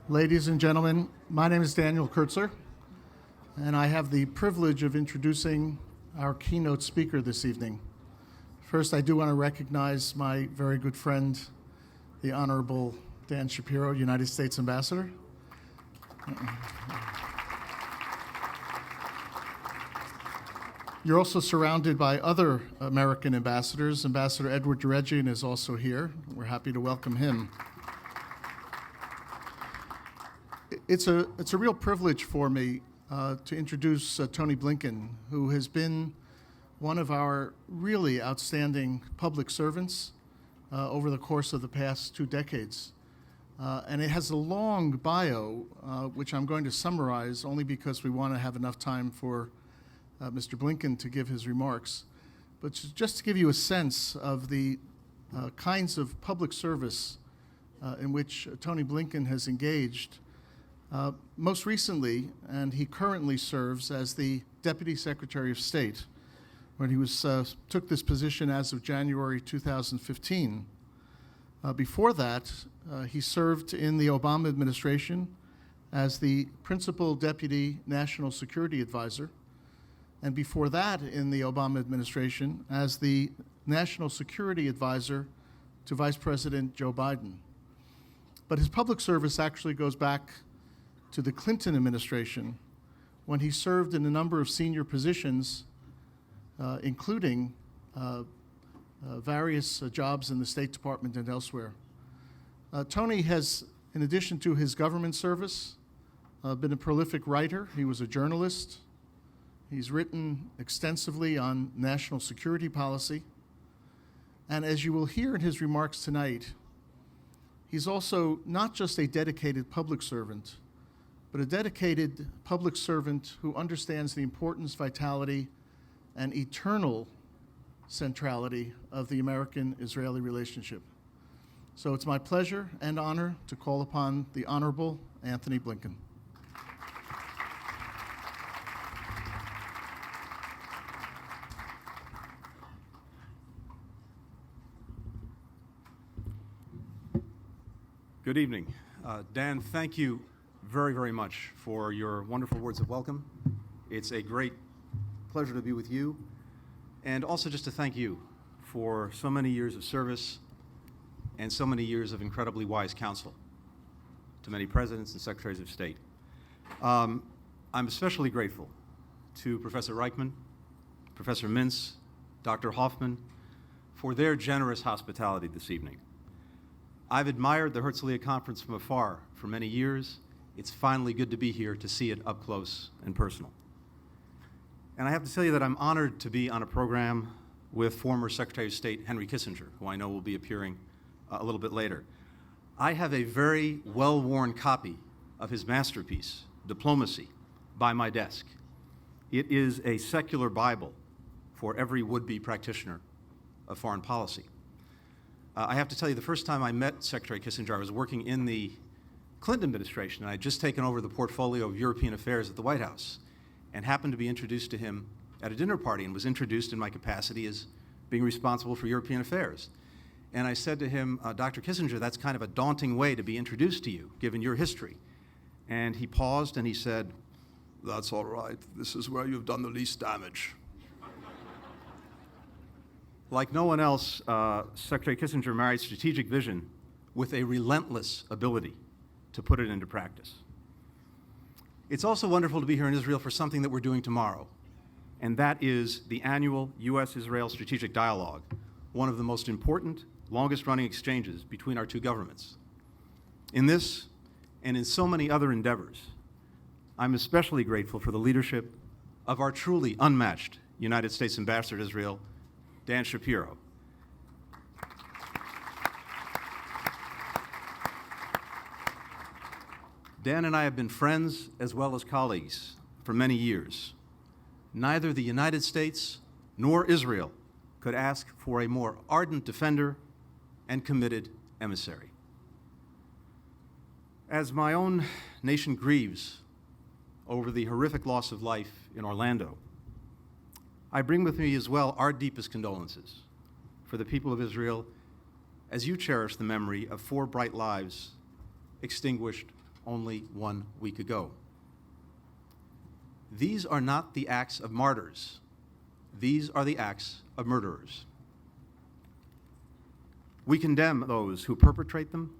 Ladies and gentlemen, my name is Daniel Kurtzler, and I have the privilege of introducing our keynote speaker this evening. First, I do want to recognize my very good friend, the Honorable Dan Shapiro, United States Ambassador. You're also surrounded by other American ambassadors. Ambassador Edward Deregian is also here. We're happy to welcome him. It's a real privilege for me to introduce Tony Blinken, who has been one of our really outstanding public servants over the course of the past 2 decades. And it has a long bio, which I'm going to summarize only because we want to have enough time for Mr. Blinken to give his remarks. But just to give you a sense of the kinds of public service in which Tony Blinken has engaged, most recently, and he currently serves as the Deputy Secretary of State, when he took this position as of January 2015. Before that, he served in the Obama administration as the Principal Deputy National Security Advisor, and before that, in the Obama administration, as the National Security Advisor to Vice President Joe Biden. But his public service actually goes back to the Clinton administration, when he served in a number of senior positions, including various jobs in the State Department and elsewhere. Tony has, in addition to his government service, been a prolific writer. He was a journalist. He's written extensively on national security policy. And as you will hear in his remarks tonight, he's also not just a dedicated public servant, but a dedicated public servant who understands the importance, vitality, and eternal centrality of the American-Israeli relationship. So it's my pleasure and honor to call upon the Honorable Antony Blinken. Good evening. Dan, thank you very, very much for your wonderful words of welcome. It's a great pleasure to be with you, and also just to thank you for so many years of service and so many years of incredibly wise counsel to many presidents and secretaries of state. I'm especially grateful to Professor Reichman, Professor Mintz, Dr. Hoffman, for their generous hospitality this evening. I've admired the Herzliya conference from afar for many years. It's finally good to be here to see it up close and personal. And I have to tell you that I'm honored to be on a program with former Secretary of State Henry Kissinger, who I know will be appearing a little bit later. I have a very well-worn copy of his masterpiece, Diplomacy, by my desk. It is a secular Bible for every would-be practitioner of foreign policy. I have to tell you, the first time I met Secretary Kissinger, I was working in the Clinton administration, and I had just taken over the portfolio of European affairs at the White House and happened to be introduced to him at a dinner party and was introduced in my capacity as being responsible for European affairs. And I said to him, Dr. Kissinger, that's kind of a daunting way to be introduced to you, given your history. And he paused and he said, "That's all right. This is where you've done the least damage." Like no one else, Secretary Kissinger married strategic vision with a relentless ability to put it into practice. It's also wonderful to be here in Israel for something that we're doing tomorrow, and that is the annual U.S.-Israel Strategic Dialogue, one of the most important, longest-running exchanges between our two governments. In this, and in so many other endeavors, I'm especially grateful for the leadership of our truly unmatched United States Ambassador to Israel, Dan Shapiro. Dan and I have been friends as well as colleagues for many years. Neither the United States nor Israel could ask for a more ardent defender and committed emissary. As my own nation grieves over the horrific loss of life in Orlando, I bring with me as well our deepest condolences for the people of Israel as you cherish the memory of 4 bright lives extinguished only 1 week ago. These are not the acts of martyrs. These are the acts of murderers. We condemn those who perpetrate them,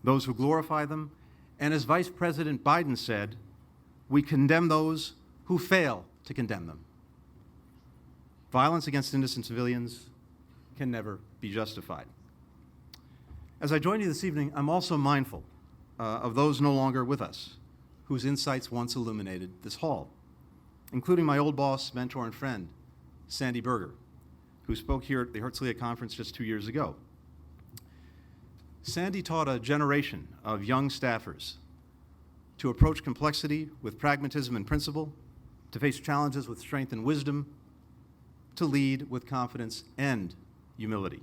those who glorify them, and as Vice President Biden said, we condemn those who fail to condemn them. Violence against innocent civilians can never be justified. As I join you this evening, I'm also mindful of those no longer with us, whose insights once illuminated this hall, including my old boss, mentor, and friend, Sandy Berger, who spoke here at the Herzliya conference just 2 years ago. Sandy taught a generation of young staffers to approach complexity with pragmatism and principle, to face challenges with strength and wisdom, to lead with confidence and humility.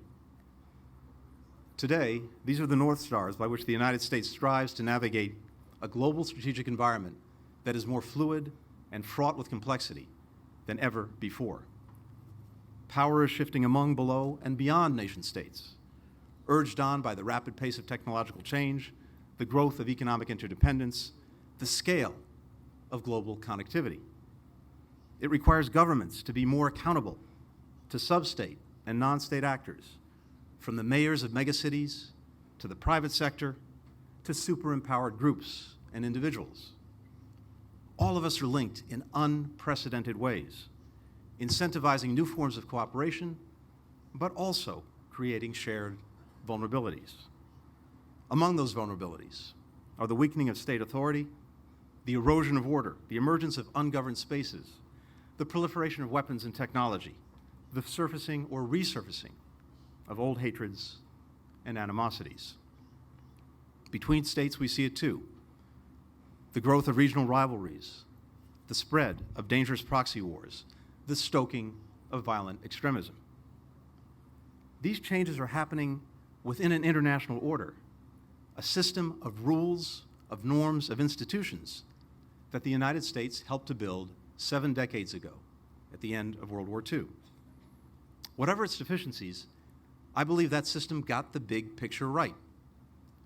Today, these are the North Stars by which the United States strives to navigate a global strategic environment that is more fluid and fraught with complexity than ever before. Power is shifting among, below, and beyond nation states, urged on by the rapid pace of technological change, the growth of economic interdependence, the scale of global connectivity. It requires governments to be more accountable to sub-state and non-state actors, from the mayors of megacities to the private sector to super-empowered groups and individuals. All of us are linked in unprecedented ways, incentivizing new forms of cooperation, but also creating shared vulnerabilities. Among those vulnerabilities are the weakening of state authority, the erosion of order, the emergence of ungoverned spaces, the proliferation of weapons and technology, the surfacing or resurfacing of old hatreds and animosities. Between states, we see it too. The growth of regional rivalries, the spread of dangerous proxy wars, the stoking of violent extremism. These changes are happening within an international order, a system of rules, of norms, of institutions that the United States helped to build 7 decades ago at the end of World War II. Whatever its deficiencies, I believe that system got the big picture right.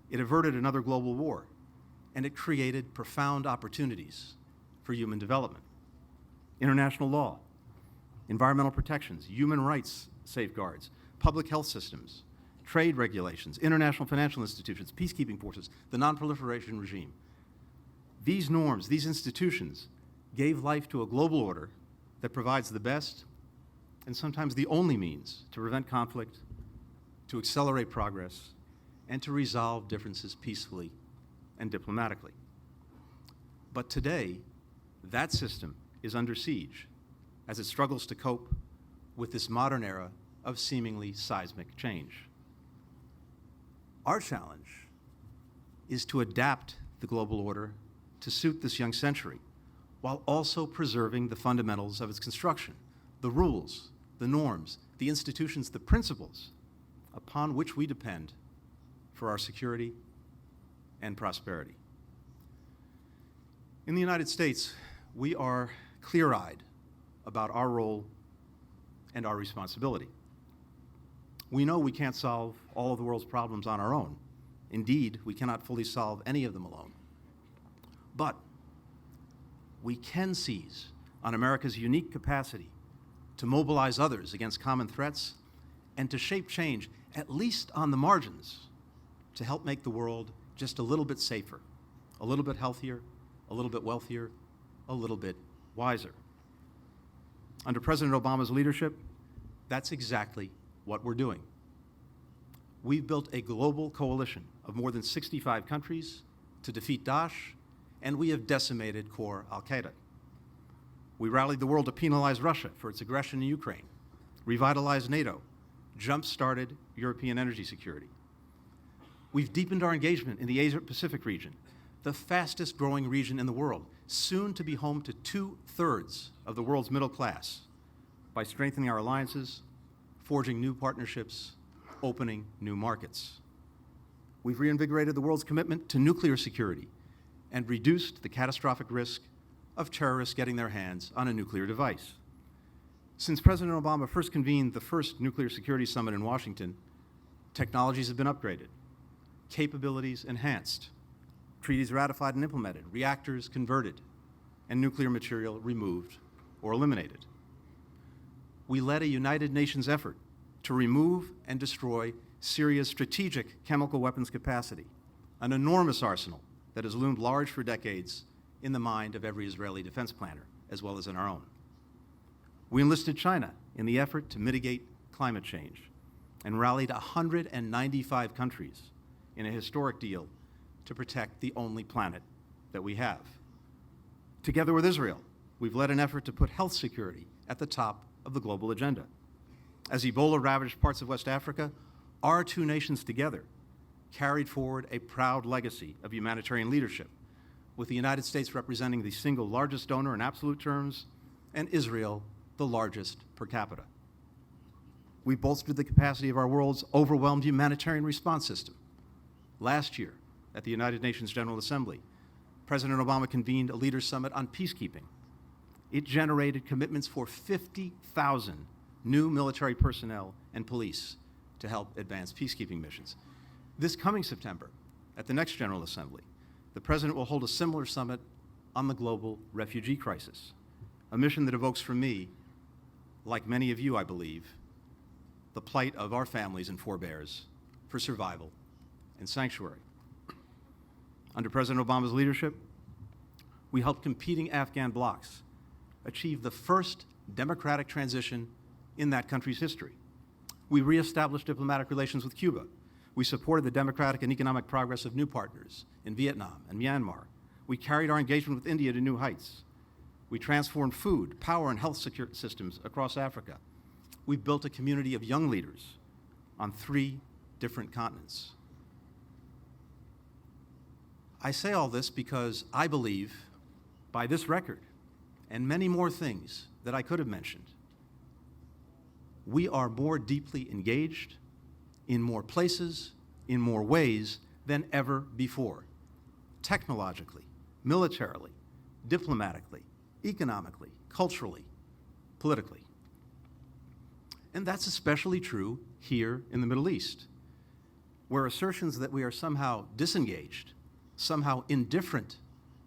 It averted another global war, and it created profound opportunities for human development. International law, environmental protections, human rights safeguards, public health systems, trade regulations, international financial institutions, peacekeeping forces, the non-proliferation regime. These norms, these institutions, gave life to a global order that provides the best and sometimes the only means to prevent conflict, to accelerate progress, and to resolve differences peacefully and diplomatically. But today, that system is under siege as it struggles to cope with this modern era of seemingly seismic change. Our challenge is to adapt the global order to suit this young century, while also preserving the fundamentals of its construction, the rules, the norms, the institutions, the principles upon which we depend for our security and prosperity. In the United States, we are clear-eyed about our role and our responsibility. We know we can't solve all of the world's problems on our own. Indeed, we cannot fully solve any of them alone. But we can seize on America's unique capacity to mobilize others against common threats and to shape change, at least on the margins, to help make the world just a little bit safer, a little bit healthier, a little bit wealthier, a little bit wiser. Under President Obama's leadership, that's exactly what we're doing. We've built a global coalition of more than 65 countries to defeat Daesh, and we have decimated core al-Qaeda. We rallied the world to penalize Russia for its aggression in Ukraine, revitalized NATO, jump-started European energy security. We've deepened our engagement in the Asia-Pacific region, the fastest-growing region in the world, soon to be home to 2/3 of the world's middle class, by strengthening our alliances, forging new partnerships, opening new markets. We've reinvigorated the world's commitment to nuclear security and reduced the catastrophic risk of terrorists getting their hands on a nuclear device. Since President Obama first convened the first Nuclear Security Summit in Washington, technologies have been upgraded, capabilities enhanced, treaties ratified and implemented, reactors converted, and nuclear material removed or eliminated. We led a United Nations effort to remove and destroy Syria's strategic chemical weapons capacity, an enormous arsenal that has loomed large for decades in the mind of every Israeli defense planner, as well as in our own. We enlisted China in the effort to mitigate climate change and rallied 195 countries in a historic deal to protect the only planet that we have. Together with Israel, we've led an effort to put health security at the top of the global agenda. As Ebola ravaged parts of West Africa, our two nations together carried forward a proud legacy of humanitarian leadership, with the United States representing the single largest donor in absolute terms, and Israel the largest per capita. We bolstered the capacity of our world's overwhelmed humanitarian response system. Last year, at the United Nations General Assembly, President Obama convened a leaders' summit on peacekeeping. It generated commitments for 50,000 new military personnel and police to help advance peacekeeping missions. This coming September, at the next General Assembly, the President will hold a similar summit on the global refugee crisis, a mission that evokes for me, like many of you, I believe, the plight of our families and forebears for survival and sanctuary. Under President Obama's leadership, we helped competing Afghan blocs achieve the first democratic transition in that country's history. We reestablished diplomatic relations with Cuba. We supported the democratic and economic progress of new partners in Vietnam and Myanmar. We carried our engagement with India to new heights. We transformed food, power, and health systems across Africa. We built a community of young leaders on 3 different continents. I say all this because I believe, by this record and many more things that I could have mentioned, we are more deeply engaged in more places, in more ways than ever before, technologically, militarily, diplomatically, economically, culturally, politically. And that's especially true here in the Middle East, where assertions that we are somehow disengaged, somehow indifferent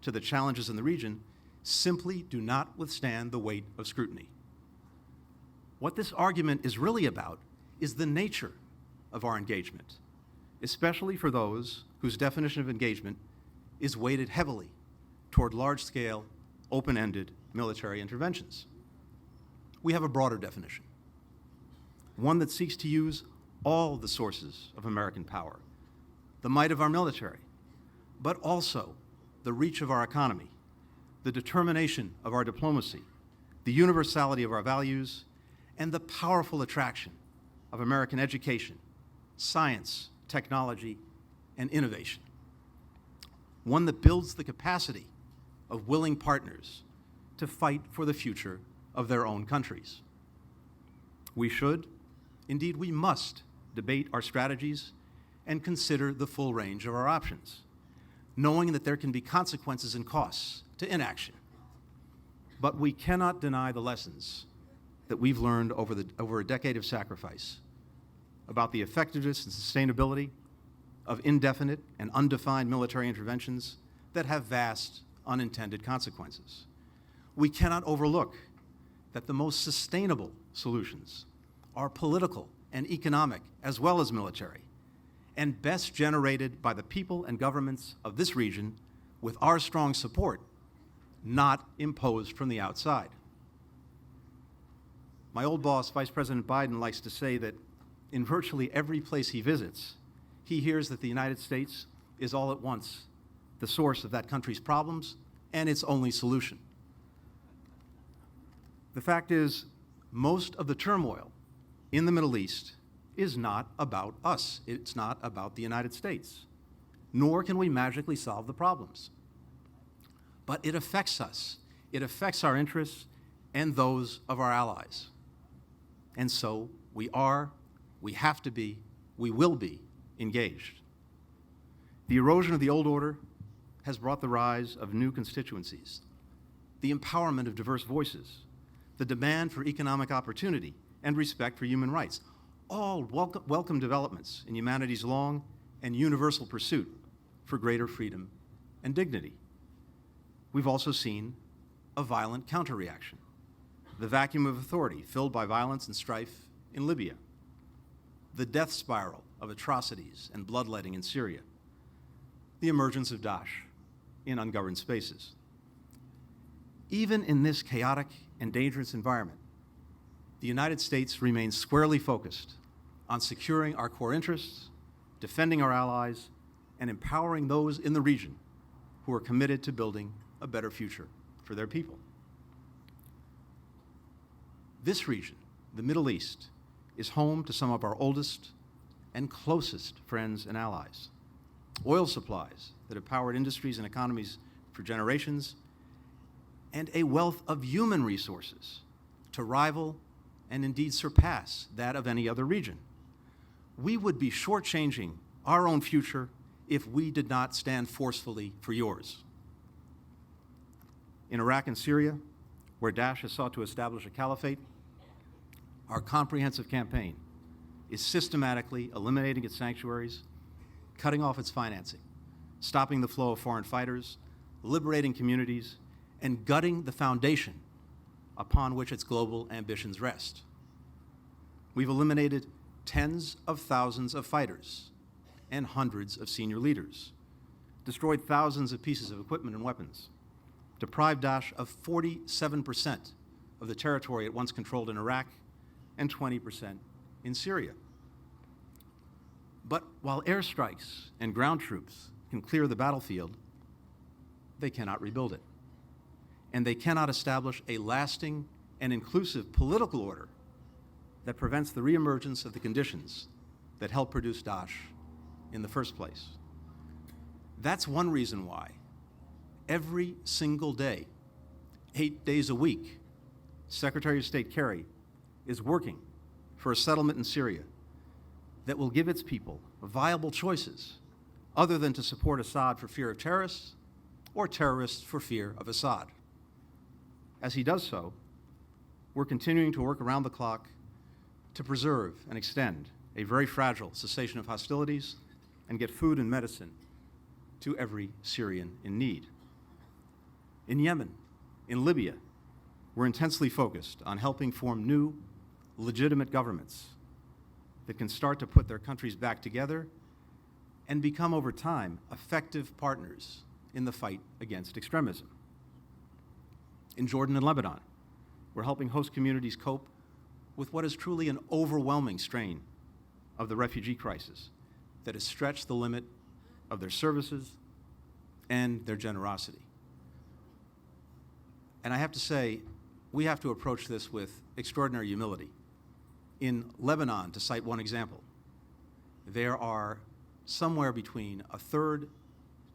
to the challenges in the region, simply do not withstand the weight of scrutiny. What this argument is really about is the nature of our engagement, especially for those whose definition of engagement is weighted heavily toward large-scale, open-ended military interventions. We have a broader definition, one that seeks to use all the sources of American power, the might of our military, but also the reach of our economy, the determination of our diplomacy, the universality of our values, and the powerful attraction of American education, science, technology, and innovation. One that builds the capacity of willing partners to fight for the future of their own countries. We should, indeed we must, debate our strategies and consider the full range of our options, knowing that there can be consequences and costs to inaction. But we cannot deny the lessons that we've learned over a decade of sacrifice about the effectiveness and sustainability of indefinite and undefined military interventions that have vast unintended consequences. We cannot overlook that the most sustainable solutions are political and economic as well as military, and best generated by the people and governments of this region with our strong support, not imposed from the outside. My old boss, Vice President Biden, likes to say that in virtually every place he visits, he hears that the United States is all at once the source of that country's problems and its only solution. The fact is, most of the turmoil in the Middle East is not about us. It's not about the United States, nor can we magically solve the problems. But it affects us. It affects our interests and those of our allies. And so we are, we have to be, we will be engaged. The erosion of the old order has brought the rise of new constituencies, the empowerment of diverse voices, the demand for economic opportunity and respect for human rights, all welcome developments in humanity's long and universal pursuit for greater freedom and dignity. We've also seen a violent counterreaction, the vacuum of authority filled by violence and strife in Libya, the death spiral of atrocities and bloodletting in Syria, the emergence of Daesh in ungoverned spaces. Even in this chaotic and dangerous environment, the United States remains squarely focused on securing our core interests, defending our allies, and empowering those in the region who are committed to building a better future for their people. This region, the Middle East, is home to some of our oldest and closest friends and allies. Oil supplies that have powered industries and economies for generations, and a wealth of human resources to rival and indeed surpass that of any other region. We would be shortchanging our own future if we did not stand forcefully for yours. In Iraq and Syria, where Daesh has sought to establish a caliphate, our comprehensive campaign is systematically eliminating its sanctuaries, cutting off its financing, stopping the flow of foreign fighters, liberating communities, and gutting the foundation upon which its global ambitions rest. We've eliminated tens of thousands of fighters and hundreds of senior leaders, destroyed thousands of pieces of equipment and weapons, deprived Daesh of 47% of the territory it once controlled in Iraq and 20% in Syria. But while airstrikes and ground troops can clear the battlefield, they cannot rebuild it. And they cannot establish a lasting and inclusive political order that prevents the reemergence of the conditions that helped produce Daesh in the first place. That's one reason why every single day, 8 days a week, Secretary of State Kerry is working for a settlement in Syria that will give its people viable choices other than to support Assad for fear of terrorists or terrorists for fear of Assad. As he does so, we're continuing to work around the clock to preserve and extend a very fragile cessation of hostilities and get food and medicine to every Syrian in need. In Yemen, in Libya, we're intensely focused on helping form new, legitimate governments that can start to put their countries back together and become, over time, effective partners in the fight against extremism. In Jordan and Lebanon, we're helping host communities cope with what is truly an overwhelming strain of the refugee crisis that has stretched the limit of their services and their generosity. And I have to say, we have to approach this with extraordinary humility. In Lebanon, to cite one example, there are somewhere between a third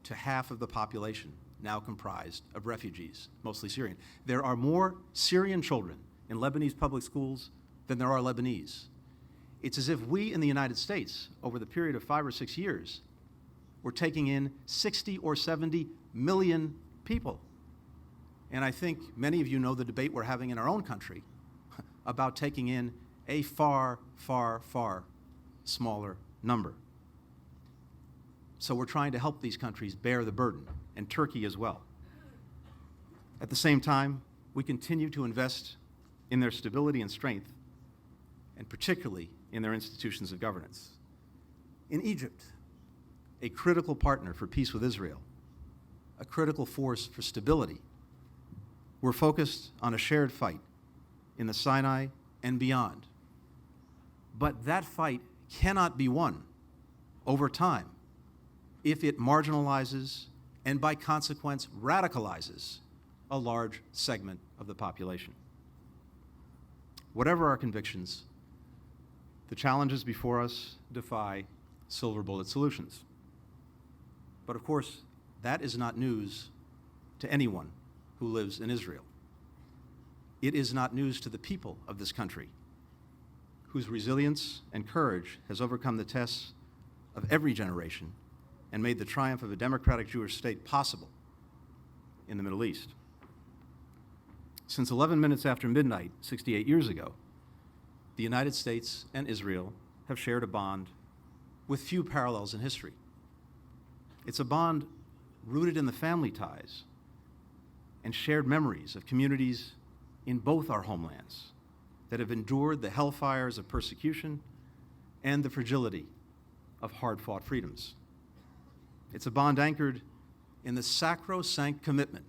to half of the population now comprised of refugees, mostly Syrian. There are more Syrian children in Lebanese public schools than there are Lebanese. It's as if we in the United States, over the period of 5 or 6 years, were taking in 60 or 70 million people. And I think many of you know the debate we're having in our own country about taking in a far, far, far smaller number. So we're trying to help these countries bear the burden, and Turkey as well. At the same time, we continue to invest in their stability and strength, and particularly in their institutions of governance. In Egypt, a critical partner for peace with Israel, a critical force for stability, we're focused on a shared fight in the Sinai and beyond. But that fight cannot be won over time if it marginalizes and by consequence radicalizes a large segment of the population. Whatever our convictions, the challenges before us defy silver bullet solutions. But of course, that is not news to anyone who lives in Israel. It is not news to the people of this country, whose resilience and courage has overcome the tests of every generation and made the triumph of a democratic Jewish state possible in the Middle East. Since 11 minutes after midnight, 68 years ago, the United States and Israel have shared a bond with few parallels in history. It's a bond rooted in the family ties and shared memories of communities in both our homelands that have endured the hellfires of persecution and the fragility of hard-fought freedoms. It's a bond anchored in the sacrosanct commitment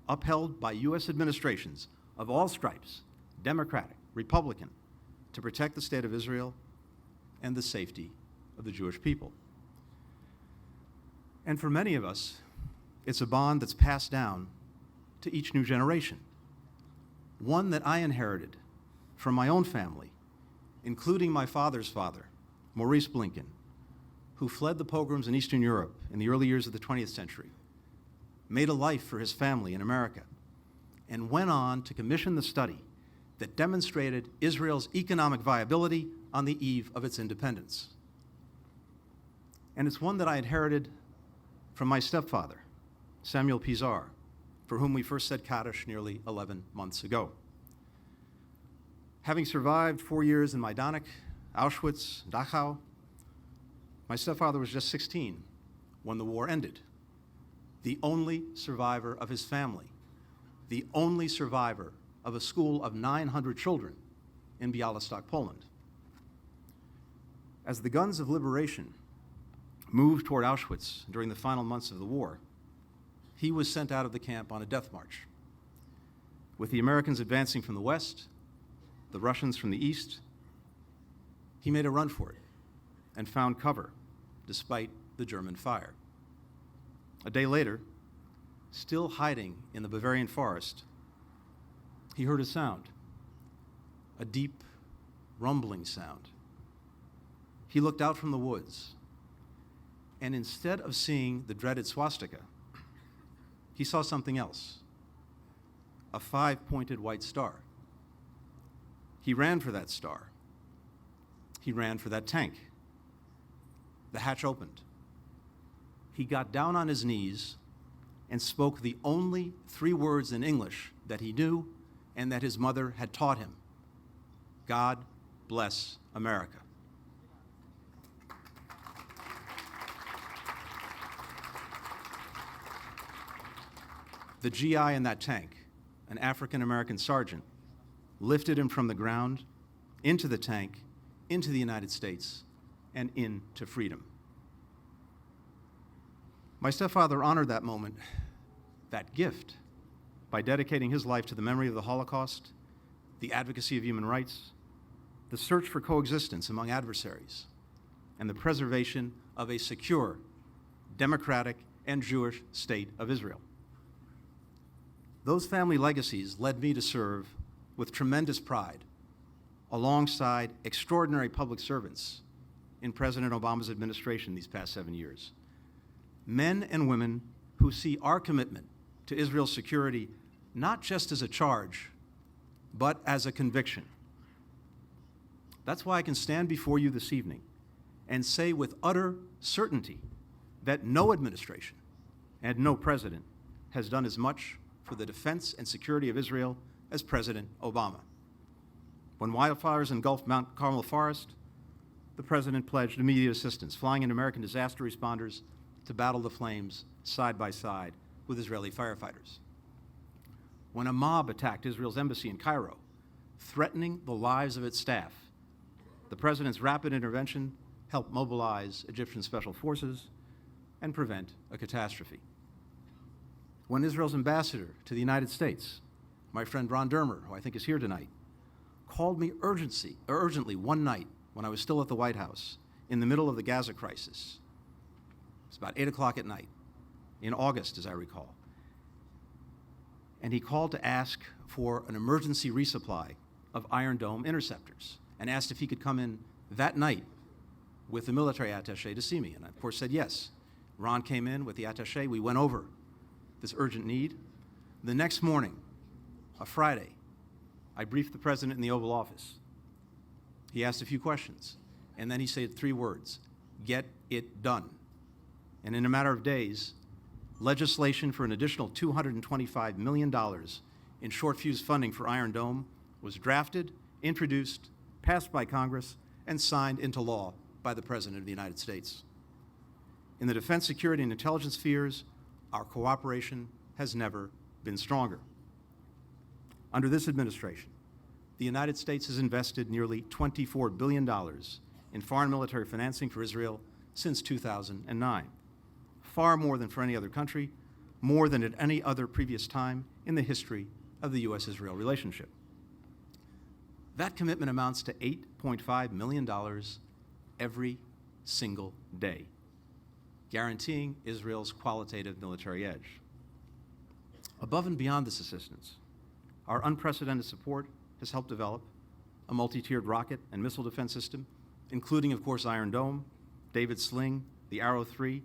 upheld by U.S. administrations of all stripes, Democratic, Republican, to protect the state of Israel and the safety of the Jewish people. And for many of us, it's a bond that's passed down to each new generation, one that I inherited from my own family, including my father's father, Maurice Blinken, who fled the pogroms in Eastern Europe in the early years of the 20th century, made a life for his family in America, and went on to commission the study that demonstrated Israel's economic viability on the eve of its independence. And it's one that I inherited from my stepfather, Samuel Pizar, for whom we first said Kaddish nearly 11 months ago. Having survived 4 years in Majdanek, Auschwitz, Dachau, my stepfather was just 16 when the war ended. The only survivor of his family, the only survivor of a school of 900 children in Białystok, Poland. As the guns of liberation moved toward Auschwitz during the final months of the war, he was sent out of the camp on a death march. With the Americans advancing from the west, the Russians from the east, he made a run for it and found cover despite the German fire. A day later, still hiding in the Bavarian forest, he heard a sound, a deep, rumbling sound. He looked out from the woods, and instead of seeing the dreaded swastika, he saw something else, a 5-pointed white star. He ran for that star. He ran for that tank. The hatch opened. He got down on his knees and spoke the only 3 words in English that he knew and that his mother had taught him: God bless America. The GI in that tank, an African-American sergeant, lifted him from the ground, into the tank, into the United States, and into freedom. My stepfather honored that moment, that gift, by dedicating his life to the memory of the Holocaust, the advocacy of human rights, the search for coexistence among adversaries, and the preservation of a secure, democratic, and Jewish state of Israel. Those family legacies led me to serve with tremendous pride alongside extraordinary public servants in President Obama's administration these past 7 years. Men and women who see our commitment to Israel's security not just as a charge, but as a conviction. That's why I can stand before you this evening and say with utter certainty that no administration and no president has done as much for the defense and security of Israel as President Obama. When wildfires engulfed Mount Carmel Forest, the president pledged immediate assistance, flying in American disaster responders to battle the flames side by side with Israeli firefighters. When a mob attacked Israel's embassy in Cairo, threatening the lives of its staff, the president's rapid intervention helped mobilize Egyptian special forces and prevent a catastrophe. When Israel's ambassador to the United States, my friend Ron Dermer, who I think is here tonight, called me urgently one night when I was still at the White House in the middle of the Gaza crisis. It was about 8 o'clock at night, in August, as I recall. And he called to ask for an emergency resupply of Iron Dome interceptors and asked if he could come in that night with the military attaché to see me. And I, of course, said yes. Ron came in with the attaché. We went over this urgent need. The next morning, a Friday, I briefed the president in the Oval Office. He asked a few questions, and then he said 3 words: get it done. And in a matter of days, legislation for an additional $225 million in short-fuse funding for Iron Dome was drafted, introduced, passed by Congress, and signed into law by the President of the United States. In the defense, security, and intelligence spheres, Our cooperation has never been stronger. Under this administration, the United States has invested nearly $24 billion in foreign military financing for Israel since 2009, far more than for any other country, more than at any other previous time in the history of the U.S.-Israel relationship. That commitment amounts to $8.5 million every single day, guaranteeing Israel's qualitative military edge. Above and beyond this assistance, our unprecedented support has helped develop a multi-tiered rocket and missile defense system, including, of course, Iron Dome, David Sling, the Arrow 3,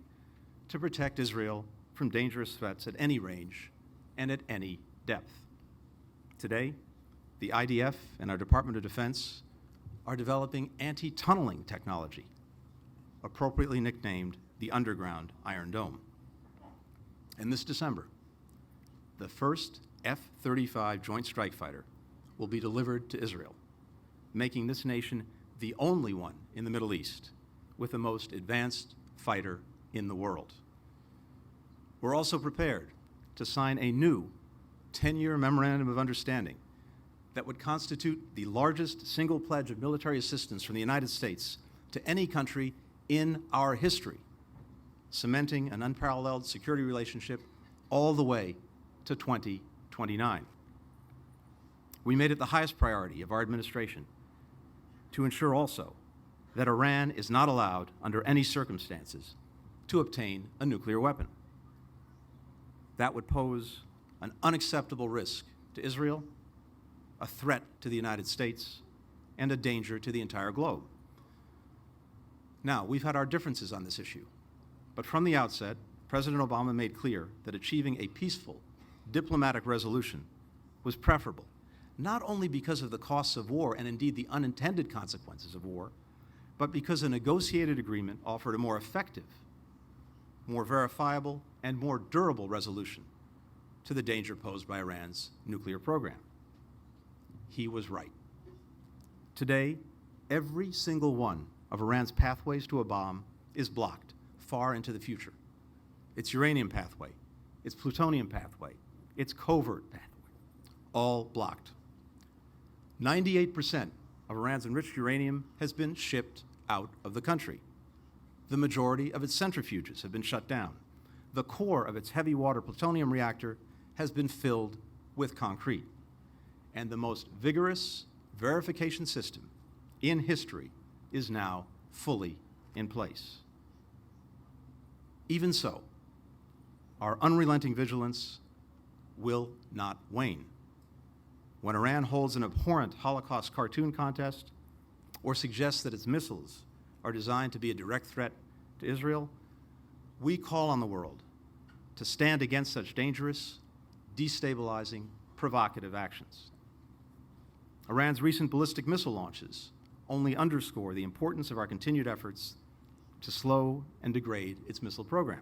to protect Israel from dangerous threats at any range and at any depth. Today, the IDF and our Department of Defense are developing anti-tunneling technology, appropriately nicknamed the Underground Iron Dome. And this December, the first F-35 Joint Strike Fighter will be delivered to Israel, making this nation the only one in the Middle East with the most advanced fighter in the world. We're also prepared to sign a new 10-year memorandum of understanding that would constitute the largest single pledge of military assistance from the United States to any country in our history, cementing an unparalleled security relationship all the way to 2029. We made it the highest priority of our administration to ensure also that Iran is not allowed, under any circumstances, to obtain a nuclear weapon. That would pose an unacceptable risk to Israel, a threat to the United States, and a danger to the entire globe. Now, we've had our differences on this issue, but from the outset, President Obama made clear that achieving a peaceful, diplomatic resolution was preferable, not only because of the costs of war and indeed the unintended consequences of war, but because a negotiated agreement offered a more effective, more verifiable, and more durable resolution to the danger posed by Iran's nuclear program. He was right. Today, every single one of Iran's pathways to a bomb is blocked far into the future. Its uranium pathway, its plutonium pathway, its covert pathway, all blocked. 98% of Iran's enriched uranium has been shipped out of the country. The majority of its centrifuges have been shut down. The core of its heavy water plutonium reactor has been filled with concrete. And the most vigorous verification system in history is now fully in place. Even so, our unrelenting vigilance will not wane. When Iran holds an abhorrent Holocaust cartoon contest or suggests that its missiles are designed to be a direct threat to Israel, we call on the world to stand against such dangerous, destabilizing, provocative actions. Iran's recent ballistic missile launches only underscore the importance of our continued efforts to slow and degrade its missile program.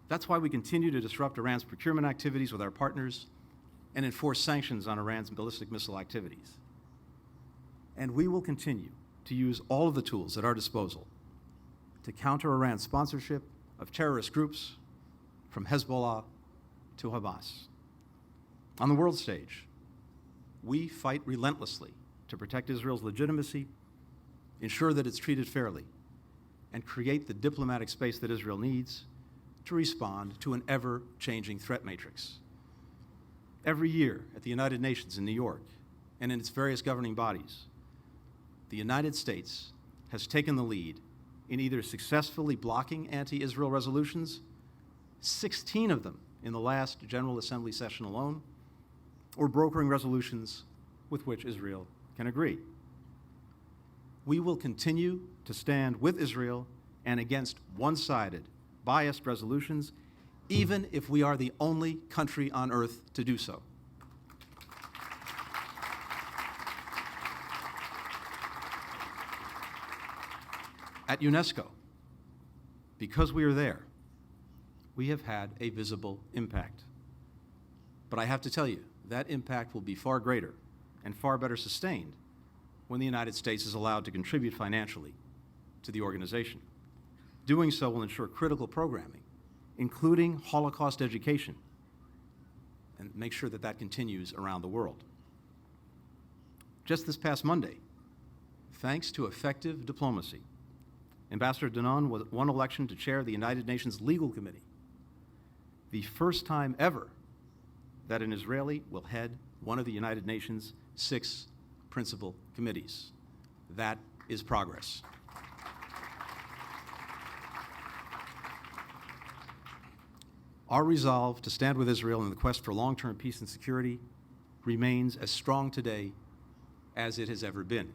That's why we continue to disrupt Iran's procurement activities with our partners and enforce sanctions on Iran's ballistic missile activities. And we will continue to use all of the tools at our disposal to counter Iran's sponsorship of terrorist groups, from Hezbollah to Hamas. On the world stage, we fight relentlessly to protect Israel's legitimacy, ensure that it's treated fairly, and create the diplomatic space that Israel needs to respond to an ever-changing threat matrix. Every year at the United Nations in New York and in its various governing bodies, the United States has taken the lead in either successfully blocking anti-Israel resolutions, 16 of them in the last General Assembly session alone, or brokering resolutions with which Israel can agree. We will continue to stand with Israel and against one-sided, biased resolutions, even if we are the only country on earth to do so. At UNESCO, because we are there, we have had a visible impact. But I have to tell you, that impact will be far greater and far better sustained when the United States is allowed to contribute financially to the organization. Doing so will ensure critical programming including Holocaust education, and make sure that that continues around the world. Just this past Monday, thanks to effective diplomacy, Ambassador Danon won election to chair the United Nations Legal Committee, the first time ever that an Israeli will head one of the United Nations' 6 principal committees. That is progress. Our resolve to stand with Israel in the quest for long-term peace and security remains as strong today as it has ever been.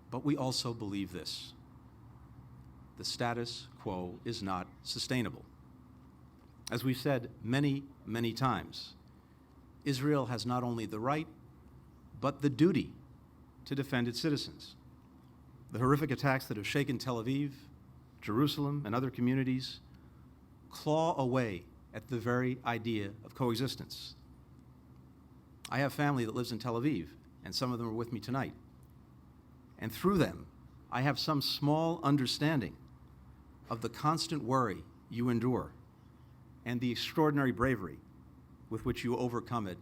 But we also believe this: the status quo is not sustainable. As we've said many, many times, Israel has not only the right, but the duty to defend its citizens. The horrific attacks that have shaken Tel Aviv, Jerusalem, and other communities claw away at the very idea of coexistence. I have family that lives in Tel Aviv, and some of them are with me tonight. And through them, I have some small understanding of the constant worry you endure and the extraordinary bravery with which you overcome it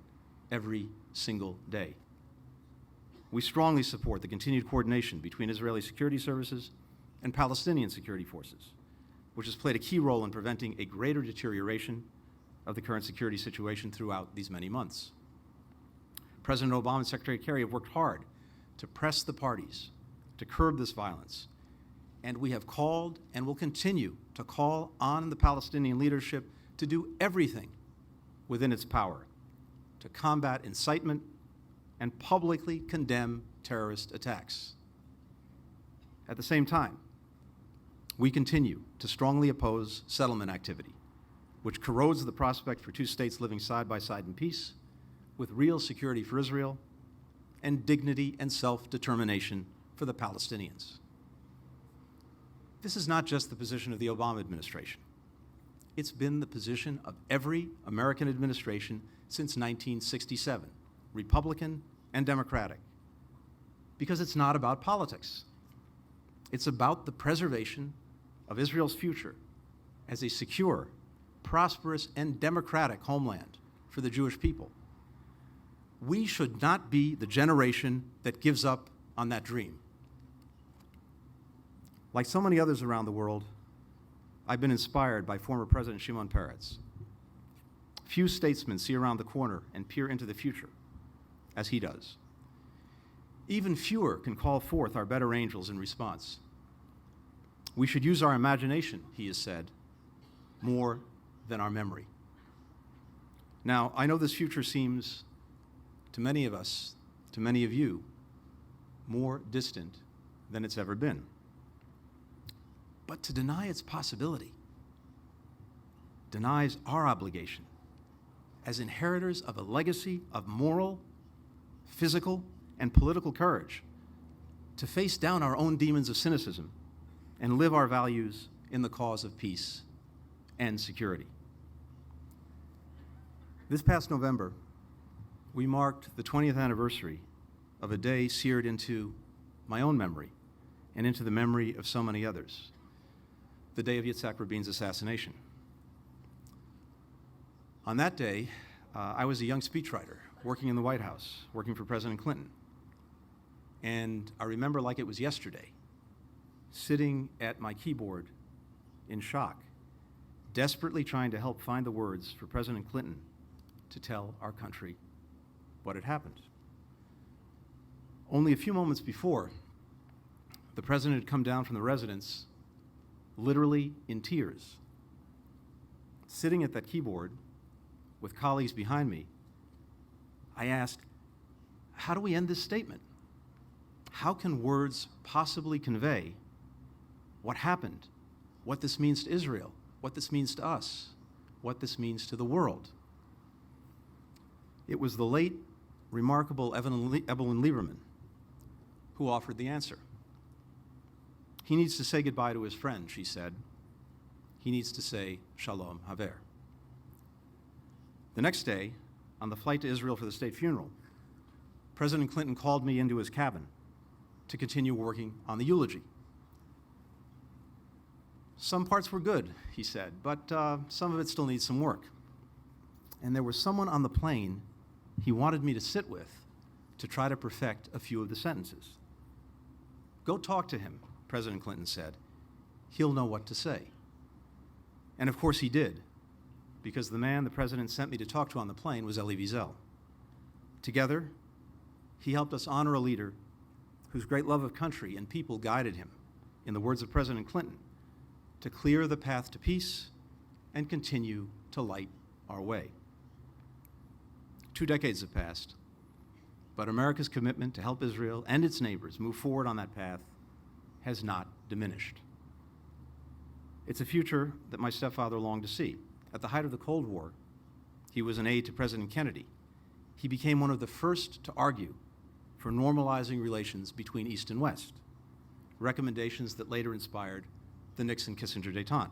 every single day. We strongly support the continued coordination between Israeli security services and Palestinian security forces, which has played a key role in preventing a greater deterioration of the current security situation throughout these many months. President Obama and Secretary Kerry have worked hard to press the parties to curb this violence, and we have called and will continue to call on the Palestinian leadership to do everything within its power to combat incitement and publicly condemn terrorist attacks. At the same time, we continue to strongly oppose settlement activity, which corrodes the prospect for 2 states living side by side in peace, with real security for Israel and dignity and self-determination for the Palestinians. This is not just the position of the Obama administration. It's been the position of every American administration since 1967, Republican and Democratic, because it's not about politics. It's about the preservation of Israel's future as a secure, prosperous, and democratic homeland for the Jewish people. We should not be the generation that gives up on that dream. Like so many others around the world, I've been inspired by former President Shimon Peres. Few statesmen see around the corner and peer into the future as he does. Even fewer can call forth our better angels in response. We should use our imagination, he has said, more than our memory. Now, I know this future seems, to many of us, to many of you, more distant than it's ever been. But to deny its possibility denies our obligation as inheritors of a legacy of moral, physical, and political courage to face down our own demons of cynicism and live our values in the cause of peace and security. This past November, we marked the 20th anniversary of a day seared into my own memory and into the memory of so many others, the day of Yitzhak Rabin's assassination. On that day, I was a young speechwriter working in the White House, working for President Clinton. And I remember like it was yesterday, sitting at my keyboard in shock, desperately trying to help find the words for President Clinton to tell our country what had happened. Only a few moments before, the president had come down from the residence literally in tears. Sitting at that keyboard with colleagues behind me, I asked, how do we end this statement? How can words possibly convey what happened, what this means to Israel, what this means to us, what this means to the world? It was the late, remarkable Evelyn Lieberman who offered the answer. He needs to say goodbye to his friend, she said. He needs to say Shalom Haver. The next day, on the flight to Israel for the state funeral, President Clinton called me into his cabin to continue working on the eulogy. Some parts were good, he said, but some of it still needs some work. And there was someone on the plane he wanted me to sit with to try to perfect a few of the sentences. Go talk to him, President Clinton said. He'll know what to say. And of course he did, because the man the president sent me to talk to on the plane was Elie Wiesel. Together, he helped us honor a leader whose great love of country and people guided him, in the words of President Clinton, to clear the path to peace and continue to light our way. 2 decades have passed, but America's commitment to help Israel and its neighbors move forward on that path has not diminished. It's a future that my stepfather longed to see. At the height of the Cold War, he was an aide to President Kennedy. He became one of the first to argue for normalizing relations between East and West, recommendations that later inspired the Nixon-Kissinger détente.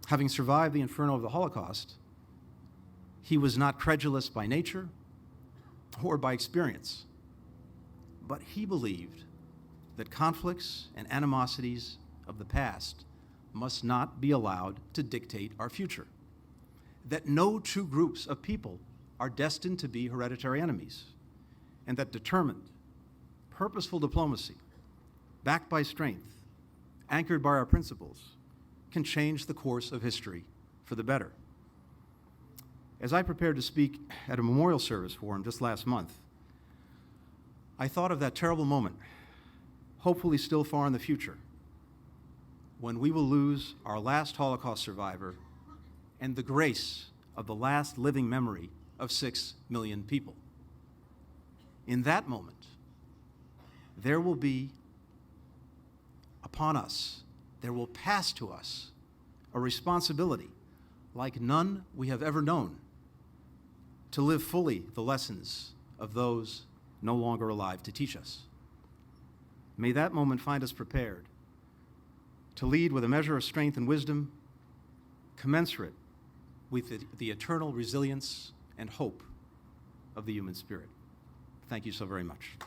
Having survived the inferno of the Holocaust, he was not credulous by nature or by experience, but he believed that conflicts and animosities of the past must not be allowed to dictate our future, that no two groups of people are destined to be hereditary enemies, and that determined, purposeful diplomacy, backed by strength, anchored by our principles, can change the course of history for the better. As I prepared to speak at a memorial service for him just last month, I thought of that terrible moment, hopefully still far in the future, when we will lose our last Holocaust survivor and the grace of the last living memory of 6 million people. In that moment, there will be upon us, there will pass to us a responsibility like none we have ever known to live fully the lessons of those no longer alive to teach us. May that moment find us prepared to lead with a measure of strength and wisdom commensurate with the eternal resilience and hope of the human spirit. Thank you so very much.